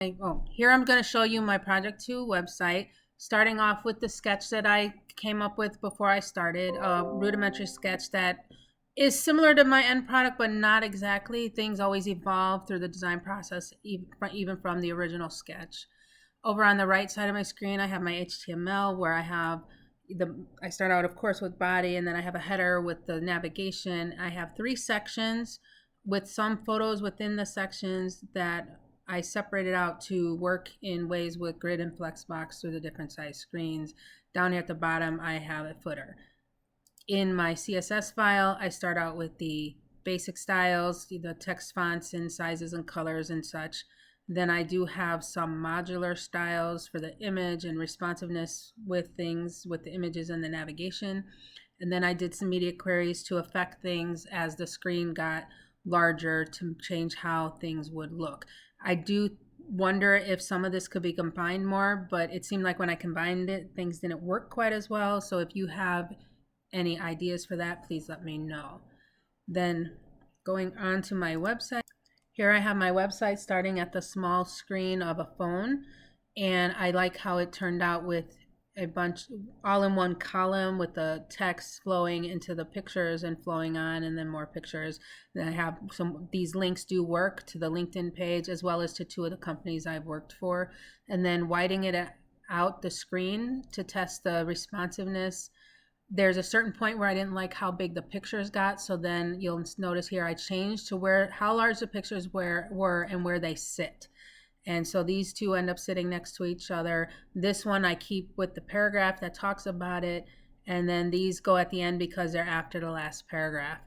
Here I'm going to show you my Project2 website, starting off with the sketch that I came up with before I started, a rudimentary sketch that is similar to my end product, but not exactly. Things always evolve through the design process, even from the original sketch. Over on the right side of my screen, I have my HTML where I start out, of course, with body, and then I have a header with the navigation. I have 3 sections with some photos within the sections that I separated out to work in ways with grid and flexbox through the different size screens. Down here at the bottom, I have a footer. In my CSS file, I start out with the basic styles, the text fonts and sizes and colors and such. Then I do have some modular styles for the image and responsiveness with things with the images and the navigation. And then I did some media queries to affect things as the screen got larger to change how things would look. I do wonder if some of this could be combined more, but it seemed like when I combined it, things didn't work quite as well. So if you have any ideas for that, please let me know. Then going on to my website, here I have my website starting at the small screen of a phone, and I like how it turned out with a bunch all in one column with the text flowing into the pictures and flowing on, and then more pictures. Then I have these links do work to the LinkedIn page as well as to 2 of the companies I've worked for, and then widening it out the screen to test the responsiveness. There's a certain point where I didn't like how big the pictures got, so then you'll notice here I changed to how large the pictures were and where they sit. And so these 2 end up sitting next to each other. This one I keep with the paragraph that talks about it, and then these go at the end because they're after the last paragraph.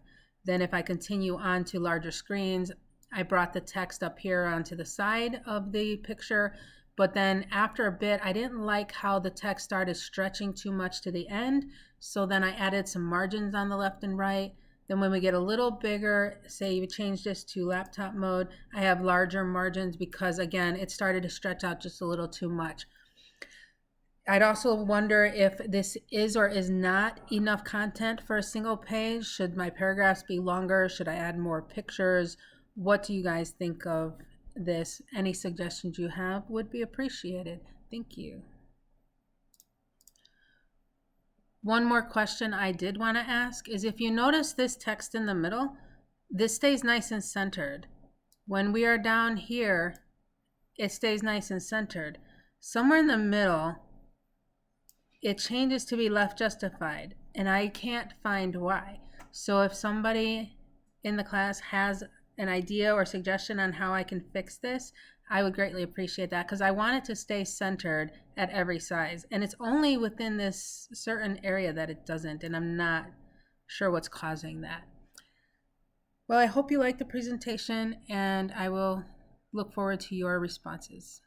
Then if I continue on to larger screens, I brought the text up here onto the side of the picture, but then after a bit, I didn't like how the text started stretching too much to the end, so then I added some margins on the left and right. Then when we get a little bigger, say you change this to laptop mode, I have larger margins because, again, it started to stretch out just a little too much. I'd also wonder if this is or is not enough content for a single page. Should my paragraphs be longer? Should I add more pictures? What do you guys think of this? Any suggestions you have would be appreciated. Thank you. One more question I did want to ask is, if you notice this text in the middle, this stays nice and centered. When we are down here, it stays nice and centered. Somewhere in the middle, it changes to be left justified, and I can't find why. So if somebody in the class has an idea or suggestion on how I can fix this, I would greatly appreciate that, because I want it to stay centered at every size. And it's only within this certain area that it doesn't, and I'm not sure what's causing that. Well, I hope you liked the presentation, and I will look forward to your responses.